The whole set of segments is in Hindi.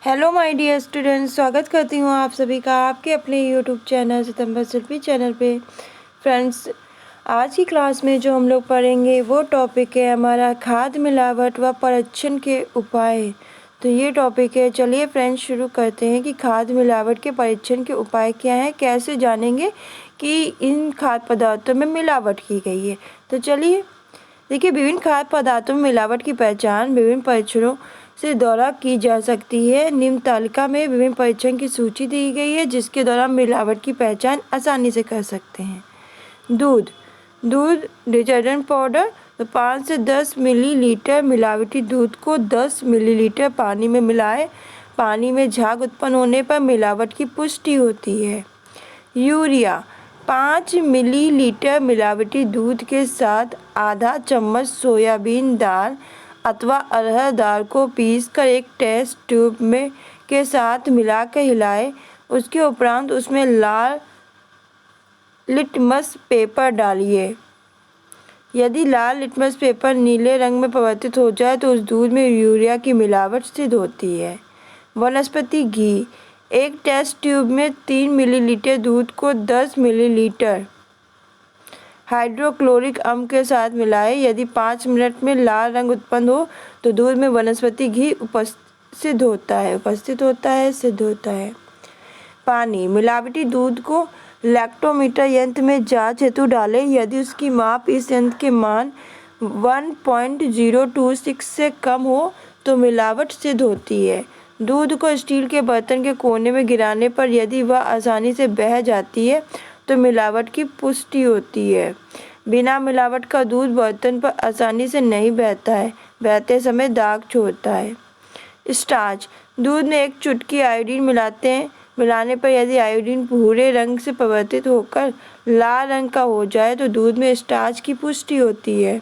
हेलो माय डियर स्टूडेंट्स, स्वागत करती हूँ आप सभी का आपके अपने यूट्यूब चैनल सितंबर शिल्पी चैनल पे। फ्रेंड्स, आज की क्लास में जो हम लोग पढ़ेंगे वो टॉपिक है हमारा खाद मिलावट व परीक्षण के उपाय। तो ये टॉपिक है। चलिए फ्रेंड्स, शुरू करते हैं कि खाद मिलावट के परीक्षण के उपाय क्या हैं, कैसे जानेंगे कि इन खाद्य पदार्थों में मिलावट की गई है। तो चलिए देखिए, विभिन्न खाद्य पदार्थों में मिलावट की पहचान विभिन्न परीक्षणों से द्वारा की जा सकती है। निम्न तालिका में विभिन्न परीक्षण की सूची दी गई है जिसके द्वारा मिलावट की पहचान आसानी से कर सकते हैं। दूध डिटर्जेंट पाउडर। तो 5 से 10 मिलीलीटर मिलावटी दूध को 10 मिलीलीटर पानी में मिलाएं। पानी में झाग उत्पन्न होने पर मिलावट की पुष्टि होती है। यूरिया 5 मिलीलीटर मिलावटी दूध के साथ आधा चम्मच सोयाबीन दाल अथवा अरहर दाल को पीसकर एक टेस्ट ट्यूब में के साथ मिलाकर हिलाएं। उसके उपरांत उसमें लाल लिटमस पेपर डालिए। यदि लाल लिटमस पेपर नीले रंग में परिवर्तित हो जाए तो उस दूध में यूरिया की मिलावट सिद्ध होती है। वनस्पति घी। एक टेस्ट ट्यूब में 3 मिलीलीटर दूध को 10 मिलीलीटर हाइड्रोक्लोरिक अम्ल के साथ मिलाएं। यदि 5 मिनट में लाल रंग उत्पन्न हो तो दूध में वनस्पति घी सिद्ध होता है। पानी। मिलावटी दूध को लैक्टोमीटर यंत्र में जांच हेतु डालें। यदि उसकी माप इस यंत्र के मान 1.026 से कम हो तो मिलावट सिद्ध होती है। दूध को स्टील के बर्तन के कोने में गिराने पर यदि वह आसानी से बह जाती है तो मिलावट की पुष्टि होती है। बिना मिलावट का दूध बर्तन पर आसानी से नहीं बहता है, बहते समय दाग छोड़ता है। स्टार्च। दूध में एक चुटकी आयोडीन मिलाने पर यदि आयोडीन भूरे रंग से परिवर्तित होकर लाल रंग का हो जाए तो दूध में स्टार्च की पुष्टि होती है।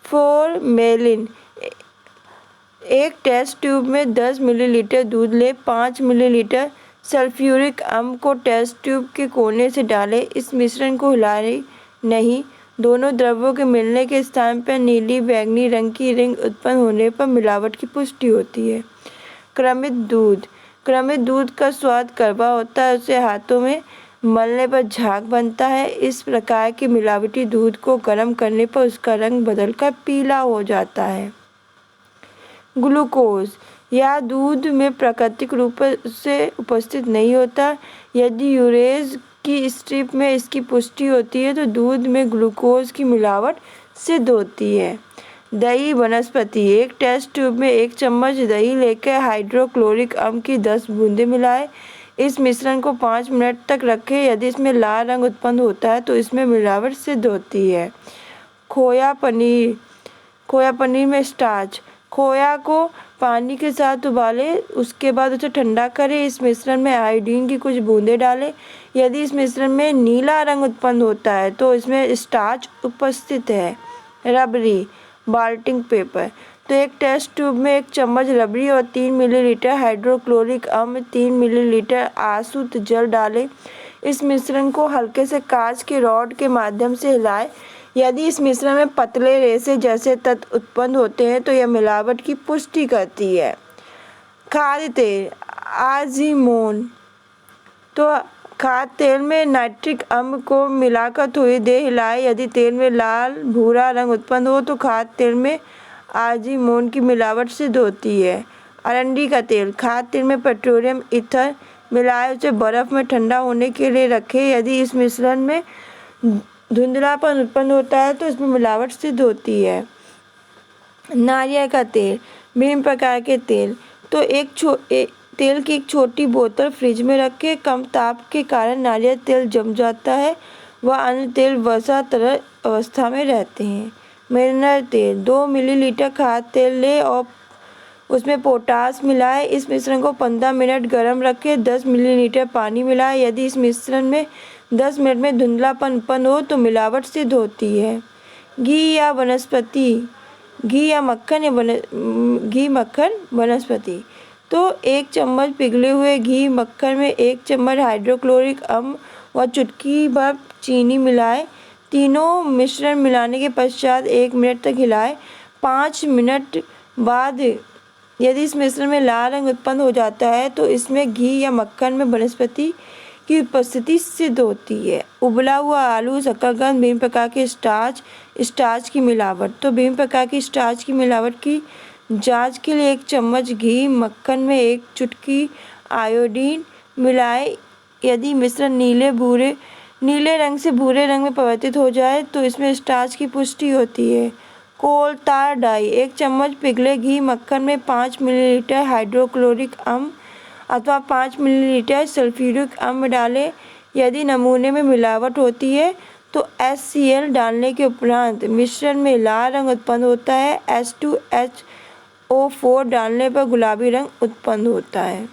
फॉर्मेलिन। एक टेस्ट ट्यूब में 10 मिलीलीटर दूध ले 5 मिलीलीटर सल्फ्यूरिक अम्ल को टेस्ट ट्यूब के कोने से डालें। इस मिश्रण को हिलाएं नहीं। दोनों द्रव्यों के मिलने के स्थान पर नीली बैंगनी रंग की रिंग उत्पन्न होने पर मिलावट की पुष्टि होती है। क्रमित दूध का स्वाद कड़वा होता है, उसे हाथों में मलने पर झाग बनता है। इस प्रकार के मिलावटी दूध को गर्म करने पर उसका रंग बदलकर पीला हो जाता है। ग्लूकोज। यह दूध में प्राकृतिक रूप से उपस्थित नहीं होता। यदि यूरेज की स्ट्रिप में इसकी पुष्टि होती है तो दूध में ग्लूकोज की मिलावट सिद्ध होती है। दही वनस्पति। एक टेस्ट ट्यूब में 1 चम्मच दही लेकर हाइड्रोक्लोरिक अम्ल की 10 बूंदें मिलाएं। इस मिश्रण को 5 मिनट तक रखें। यदि इसमें लाल रंग उत्पन्न होता है तो इसमें मिलावट सिद्ध होती है। खोया पनीर में स्टार्च। खोया को पानी के साथ उबालें, उसके बाद उसे ठंडा करें। इस मिश्रण में आयोडीन की कुछ बूंदें डालें। यदि इस मिश्रण में नीला रंग उत्पन्न होता है तो इसमें स्टार्च उपस्थित है। रबड़ी बाल्टिंग पेपर। तो एक टेस्ट ट्यूब में 1 चम्मच रबड़ी और 3 मिलीलीटर हाइड्रोक्लोरिक अम्ल 3 मिलीलीटर आसुत जल डालें। इस मिश्रण को हल्के से कांच के रॉड के माध्यम से हिलाएं। यदि इस मिश्रण में पतले रेशे जैसे तत्व उत्पन्न होते हैं तो यह मिलावट की पुष्टि करती है। खाद्य तेल आजीमोन। तो खाद्य तेल में नाइट्रिक अम्ल को मिलाकर थोड़ी देर हिलाएं। यदि तेल में लाल भूरा रंग उत्पन्न हो तो खाद्य तेल में आजीमोन की मिलावट सिद्ध होती है। अरंडी का तेल। खाद्य तेल में पेट्रोलियम ईथर मिलाएं, उसे बर्फ में ठंडा होने के लिए रखें। यदि इस मिश्रण में धुंधलापन उत्पन्न होता है तो इसमें मिलावट सिद्ध होती है। नारियल का तेल। विभिन्न प्रकार के तेल। तो तेल की एक छोटी बोतल फ्रिज में रखें। कम ताप के कारण नारियल तेल जम जाता है, वह अन्य तेल वसा तरल अवस्था में रहते हैं। मिनरल तेल। 2 मिलीलीटर खाद्य तेल लें और उसमें पोटाश मिलाएं। इस मिश्रण को 15 मिनट गर्म रखें। 10 मिलीलीटर पानी मिलाएं। यदि इस मिश्रण में 10 मिनट में धुंधलापन उत्पन्न हो तो मिलावट सिद्ध होती है। घी मक्खन वनस्पति। तो 1 चम्मच पिघले हुए घी मक्खन में 1 चम्मच हाइड्रोक्लोरिक अम्ल व चुटकी भर चीनी मिलाएं। तीनों मिश्रण मिलाने के पश्चात 1 मिनट तक हिलाएं। 5 मिनट बाद यदि इस मिश्रण में लाल रंग उत्पन्न हो जाता है तो इसमें घी या मक्खन में वनस्पति की उपस्थिति सिद्ध होती है। उबला हुआ आलू, शकरकंद, विभिन्न प्रकार के स्टार्च की मिलावट। तो विभिन्न प्रकार की स्टार्च की मिलावट की जांच के लिए 1 चम्मच घी, मक्खन में 1 चुटकी आयोडीन मिलाएं। यदि मिश्रण नीले रंग से भूरे रंग में परिवर्तित हो जाए तो इसमें स्टार्च की पुष्टि होती है। कोल tar डाई, 1 चम्मच पिघले घी, मक्खन में 5 मिलीलीटर हाइड्रोक्लोरिक अम्ल अथवा 5 मिलीलीटर सल्फ्यूरिक अम्ल डालें। यदि नमूने में मिलावट होती है तो HCl डालने के उपरांत मिश्रण में लाल रंग उत्पन्न होता है। H2HO4 डालने पर गुलाबी रंग उत्पन्न होता है।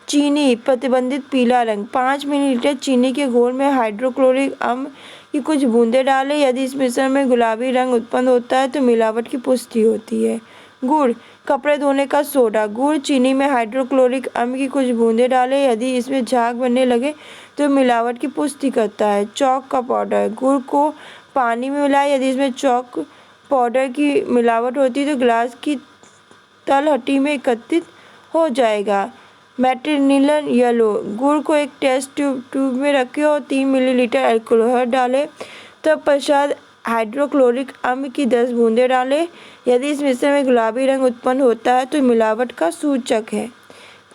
चीनी, प्रतिबंधित पीला रंग। 5 मिलीलीटर चीनी के घोल में हाइड्रोक्लोरिक अम्ल की कुछ बूंदें डालें। यदि इस मिश्रण में गुलाबी रंग उत्पन्न होता है तो मिलावट की पुष्टि होती है। गुड़, कपड़े धोने का सोडा। गुड़, चीनी में हाइड्रोक्लोरिक अम्ल की कुछ बूंदें डालें। यदि इसमें झाग बनने लगे तो मिलावट की पुष्टि करता है। चॉक का पाउडर, गुड़ को पानी में मिलाएं। यदि इसमें चॉक पाउडर की मिलावट होती है तो गिलास की तलहटी में एकत्रित हो जाएगा। मेटिनिलन येलो, गुड़ को एक टेस्ट ट्यूब में रखें और 3 मिलीलीटर अल्कोहल डालें। तत्पश्चात हाइड्रोक्लोरिक अम्ल की 10 बूंदें डालें। यदि इस मिश्रण में गुलाबी रंग उत्पन्न होता है तो मिलावट का सूचक है।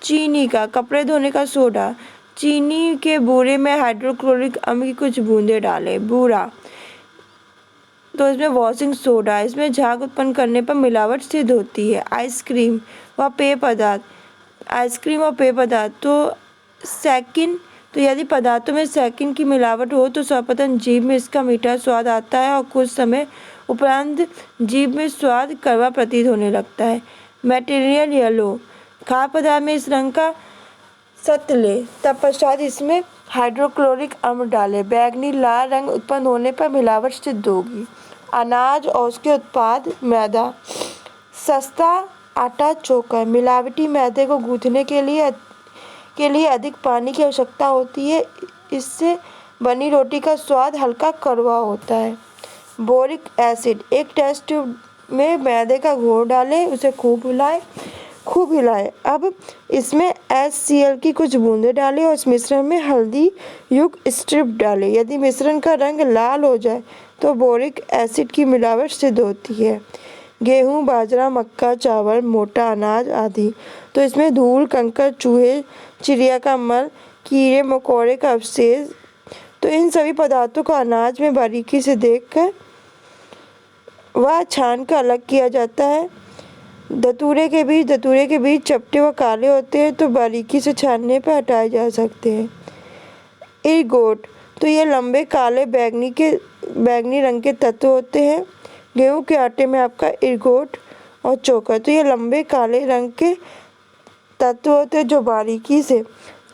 चीनी का, कपड़े धोने का सोडा। चीनी के बूरे में हाइड्रोक्लोरिक अम्ल की कुछ बूंदें डालें। बूरा, तो इसमें वॉशिंग सोडा। इसमें झाग उत्पन्न करने पर मिलावट सिद्ध होती है। आइसक्रीम व पेय पदार्थ। आइसक्रीम और पेय पदार्थ तो सैकिन, तो यदि पदार्थों में सैकिन की मिलावट हो तो सर्वप्रथम जीभ में इसका मीठा स्वाद आता है और कुछ समय उपरांत जीभ में स्वाद कड़वा प्रतीत होने लगता है। मटेरियल येलो, खाद्य पदार्थ में इस रंग का सत्व लें, तत्पश्चात इसमें हाइड्रोक्लोरिक अम्ल डालें। बैंगनी लाल रंग उत्पन्न होने पर मिलावट सिद्ध होगी। अनाज और उसके उत्पाद। मैदा, सस्ता आटा, चोकर। मिलावटी मैदे को गूंथने के लिए अधिक पानी की आवश्यकता होती है। इससे बनी रोटी का स्वाद हल्का कड़वा होता है। बोरिक एसिड, 1 टेस्ट ट्यूब में मैदे का घोल डालें, उसे खूब हिलाएं। अब इसमें HCl की कुछ बूंदें डालें और इस मिश्रण में हल्दी युक्त स्ट्रिप डालें। यदि मिश्रण का रंग लाल हो जाए तो बोरिक एसिड की मिलावट सिद्ध होती है। गेहूँ, बाजरा, मक्का, चावल, मोटा अनाज आदि। तो इसमें धूल, कंकड़, चूहे, चिड़िया का मल, कीड़े मकोड़े का अवशेष। तो इन सभी पदार्थों को अनाज में बारीकी से देखकर व छान कर अलग किया जाता है। धतूरे के बीज चपटे व काले होते हैं तो बारीकी से छानने पर हटाए जा सकते हैं। इरगोट, तो ये लंबे काले बैंगनी रंग के तत्व होते हैं। गेहूं के आटे में आपका इरगोट और चोकर, तो ये लंबे काले रंग के तत्व होते हैं जो बारीकी से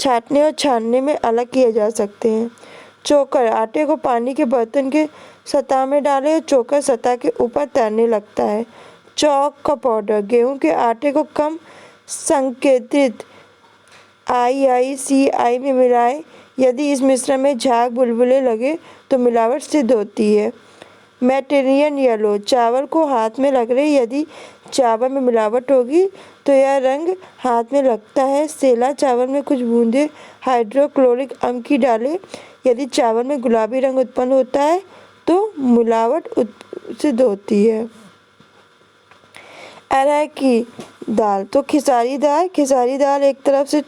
छाँटने और छानने में अलग किए जा सकते हैं। चोकर, आटे को पानी के बर्तन के सतह में डालें और चोकर सतह के ऊपर तैरने लगता है। चॉक का पाउडर, गेहूं के आटे को कम संकेंद्रित IICI में मिलाएं। यदि इस मिश्रण में झाग बुलबुले लगे तो मिलावट सिद्ध होती है। मेटेरियल येलो, चावल को हाथ में रगड़ें। यदि चावल में मिलावट होगी तो यह रंग हाथ में लगता है। सेला चावल में कुछ बूंदें हाइड्रोक्लोरिक अम्ल की डालें। यदि चावल में गुलाबी रंग उत्पन्न होता है तो मिलावट सिद्ध होती है। अरहर की दाल, तो खेसारी दाल एक तरफ से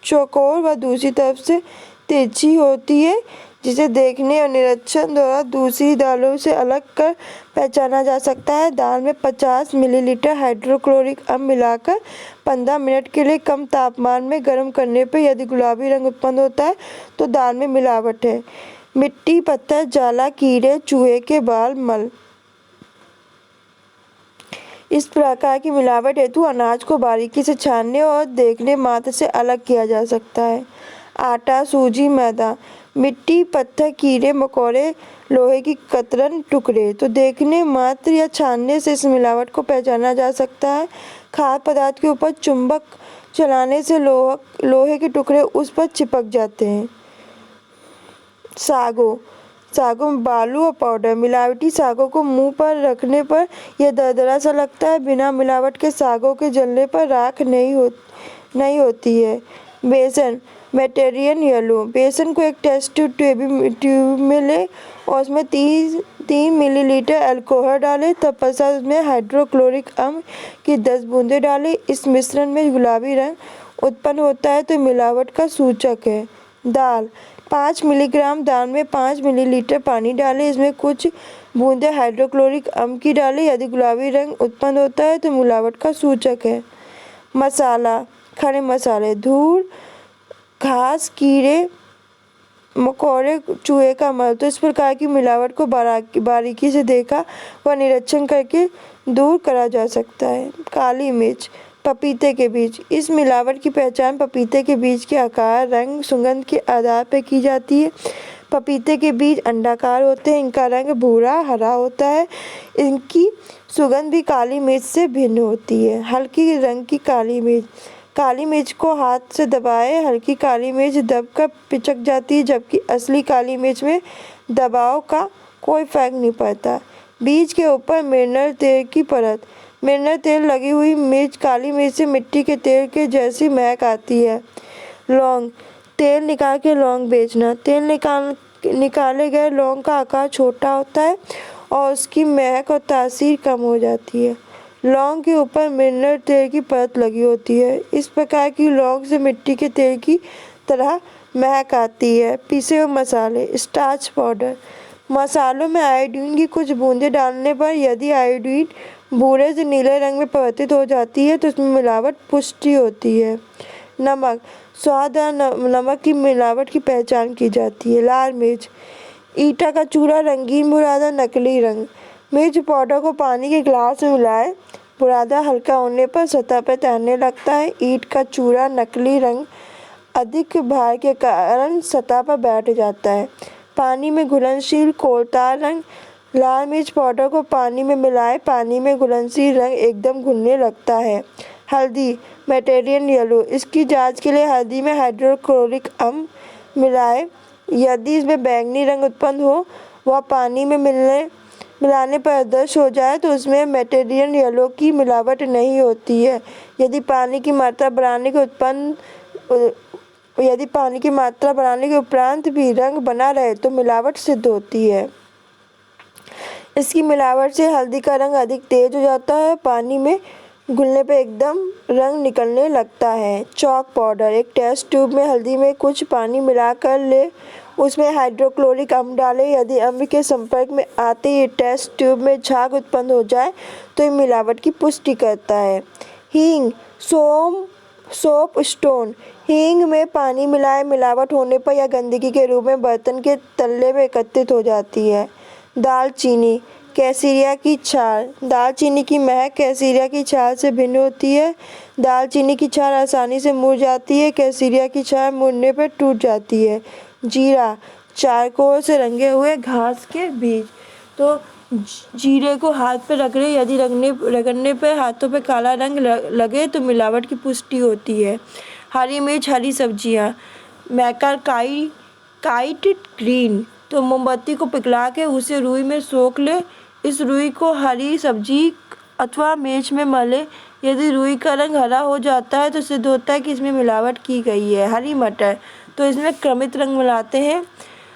चौकोर व दूसरी तरफ से तिरछी होती है, जिसे देखने और निरीक्षण द्वारा दूसरी दालों से अलग कर पहचाना जा सकता है। दाल में 50 मिलीलीटर हाइड्रोक्लोरिक अम्ल मिलाकर 15 मिनट के लिए कम तापमान में गर्म करने पर यदि गुलाबी रंग उत्पन्न होता है तो दाल में मिलावट है। मिट्टी, पत्थर, जाला, कीड़े, चूहे के बाल, मल। इस प्रकार की मिलावट हेतु अनाज को बारीकी से छानने और देखने मात्र से अलग किया जा सकता है। आटा, सूजी, मैदा, मिट्टी, पत्थर, कीड़े मकोड़े, लोहे की कतरन, टुकड़े, तो देखने मात्र या छानने से इस मिलावट को पहचाना जा सकता है। खाद्य पदार्थ के ऊपर चुंबक चलाने से लोहे के टुकड़े उस पर चिपक जाते हैं। सागों में बालू और पाउडर। मिलावटी सागों को मुंह पर रखने पर यह दरदरा सा लगता है। बिना मिलावट के सागों के जलने पर राख नहीं होती है। बेसन मेडिटेरियन येलो। बेसन को एक टेस्ट ट्यूब में लें और उसमें 3 मिलीलीटर अल्कोहल डालें। तत्पश्चात उसमें हाइड्रोक्लोरिक अम्ल की 10 बूंदें डालें। इस मिश्रण में गुलाबी रंग उत्पन्न होता है तो मिलावट का सूचक है। दाल 5 मिलीग्राम दाल में 5 मिलीलीटर पानी डालें। इसमें कुछ बूंदें हाइड्रोक्लोरिक अम्ल की डालें। यदि गुलाबी रंग उत्पन्न होता है तो मिलावट का सूचक है। मसाला खड़े मसाले धूल, घास, कीड़े मकोड़े, चूहे का मल। तो इस प्रकार की मिलावट को बारीकी से देखा व निरीक्षण करके दूर करा जा सकता है। काली मिर्च पपीते के बीज। इस मिलावट की पहचान पपीते के बीज के आकार, रंग, सुगंध के आधार पर की जाती है। पपीते के बीज अंडाकार होते हैं। इनका रंग भूरा हरा होता है। इनकी सुगंध भी काली मिर्च से भिन्न होती है। हल्की रंग की काली मिर्च। काली मिर्च को हाथ से दबाएं। हल्की काली मिर्च दबकर पिचक जाती है, जबकि असली काली मिर्च में दबाव का कोई फर्क नहीं पड़ता। बीज के ऊपर मिनरल तेल की परत। मिनरल तेल लगी हुई मिर्च काली मिर्च से मिट्टी के तेल के जैसी महक आती है। लौंग तेल निकाल के लौंग बेचना। तेल निकाले गए लौंग का आकार छोटा होता है और उसकी महक और तासीर कम हो जाती है। लौंग के ऊपर मिनरल तेल की परत लगी होती है। इस प्रकार की लौंग से मिट्टी के तेल की तरह महक आती है। पिसे हुए मसाले स्टार्च पाउडर। मसालों में आयोडीन की कुछ बूंदें डालने पर यदि आयोडीन भूरे से नीले रंग में परिवर्तित हो जाती है तो उसमें मिलावट पुष्टि होती है। नमक स्वाद और नमक की मिलावट की पहचान की जाती है। लाल मिर्च ईटा का चूरा, रंगीन बुरादा, नकली रंग। मिर्च पाउडर को पानी के गिलास में मिलाएं। बुरादा हल्का होने पर सतह पर तैरने लगता है। ईंट का चूरा, नकली रंग, अधिक भार के कारण सतह पर बैठ जाता है। पानी में घुलनशील कोलतार रंग। लाल मिर्च पाउडर को पानी में मिलाएं। पानी में घुलनशील रंग एकदम घुलने लगता है। हल्दी मेडिटेरियन येलो। इसकी जांच के लिए हल्दी में हाइड्रोक्लोरिक अम्ल मिलाएं। यदि इसमें बैंगनी रंग उत्पन्न हो वह पानी में मिलाने पर अदृश्य हो जाए तो उसमें मेडिटेरियन येलो की मिलावट नहीं होती है। यदि पानी की मात्रा बढ़ाने के उपरांत भी रंग बना रहे तो मिलावट सिद्ध होती है। इसकी मिलावट से हल्दी का रंग अधिक तेज हो जाता है। पानी में घुलने पर एकदम रंग निकलने लगता है। चॉक पाउडर एक टेस्ट ट्यूब में हल्दी में कुछ पानी मिलाकर ले उसमें हाइड्रोक्लोरिक अम्ल डालें। यदि अम्ल के संपर्क में आते ही टेस्ट ट्यूब में झाग उत्पन्न हो जाए तो ये मिलावट की पुष्टि करता है। हींग सोप स्टोन। हींग में पानी मिलाए मिलावट होने पर यह गंदगी के रूप में बर्तन के तल्ले में एकत्रित हो जाती है। दालचीनी कैसिरिया की छाल। दालचीनी की महक कैसिरिया की छाल से भिन्न होती है। दालचीनी की छाल आसानी से मुड़ जाती है। कैसिरिया की छाल मुड़ने पर टूट जाती है। जीरा चारकोल से रंगे हुए घास के बीज। तो जीरे को हाथ पर रगड़े। यदि रगड़ने पर हाथों पर काला रंग लगे तो मिलावट की पुष्टि होती है। हरी मिर्च हरी सब्जियां मैकाकाइट ग्रीन। तो मोमबत्ती को पिघला के उसे रुई में सोख ले। इस रुई को हरी सब्जी अथवा मिर्च में मले। यदि रुई का रंग हरा हो जाता है तो सिद्ध होता है कि इसमें मिलावट की गई है। हरी मटर तो इसमें क्रमित रंग मिलाते हैं।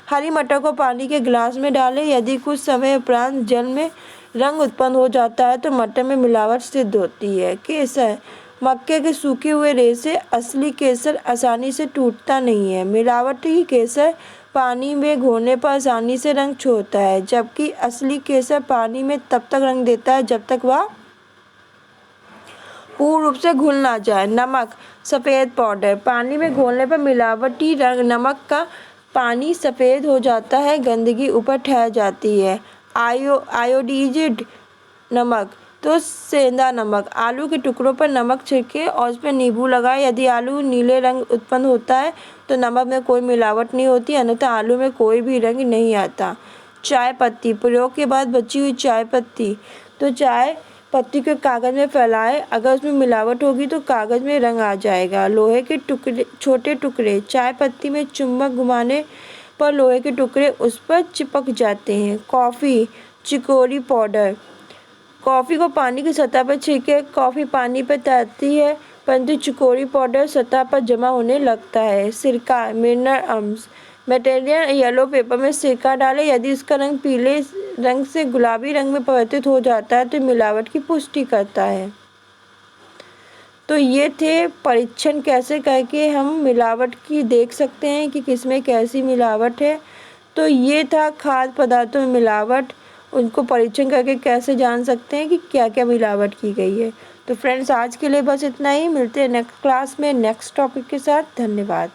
हरी मटर को पानी के गिलास में डालें। यदि कुछ समय उपरांत जल में रंग उत्पन्न हो जाता है तो मटर में मिलावट सिद्ध होती है। केसर मक्के के सूखे हुए रेशे। असली केसर आसानी से टूटता नहीं है। मिलावटी केसर पानी में घोलने पर आसानी से रंग छोड़ता है, जबकि असली केसर पानी में तब तक रंग देता है जब तक वह पूर्ण रूप से घुल ना जाए। नमक सफ़ेद पाउडर। पानी में घोलने पर मिलावटी रंग नमक का पानी सफ़ेद हो जाता है। गंदगी ऊपर ठहर जाती है। आयोडीज्ड नमक तो सेंधा नमक। आलू के टुकड़ों पर नमक छिड़के और उस पर नींबू लगाए। यदि आलू नीले रंग उत्पन्न होता है तो नमक में कोई मिलावट नहीं होती, अन्यथा आलू में कोई भी रंग नहीं आता। चाय पत्ती प्रयोग के बाद बची हुई चाय पत्ती। तो चाय पत्ती को कागज़ में फैलाएं। अगर उसमें मिलावट होगी तो कागज़ में रंग आ जाएगा। लोहे के छोटे टुकड़े। चाय पत्ती में चुंबक घुमाने पर लोहे के टुकड़े उस पर चिपक जाते हैं। Coffee chicory powder. कॉफ़ी को पानी की सतह पर छींके कॉफ़ी पानी पर तैरती है, परंतु चिकोरी पाउडर सतह पर जमा होने लगता है। सिरका मिनरल अम्स। मटेरियल येलो पेपर में सिरका डालें, यदि इसका रंग पीले रंग से गुलाबी रंग में परिवर्तित हो जाता है तो मिलावट की पुष्टि करता है। तो ये थे परीक्षण कैसे करके हम मिलावट की देख सकते हैं कि किसमें कैसी मिलावट है। तो ये था खाद्य पदार्थों में मिलावट, उनको परीक्षण करके कैसे जान सकते हैं कि क्या क्या मिलावट की गई है। तो फ्रेंड्स आज के लिए बस इतना ही, मिलते हैं नेक्स्ट क्लास में नेक्स्ट टॉपिक के साथ। धन्यवाद।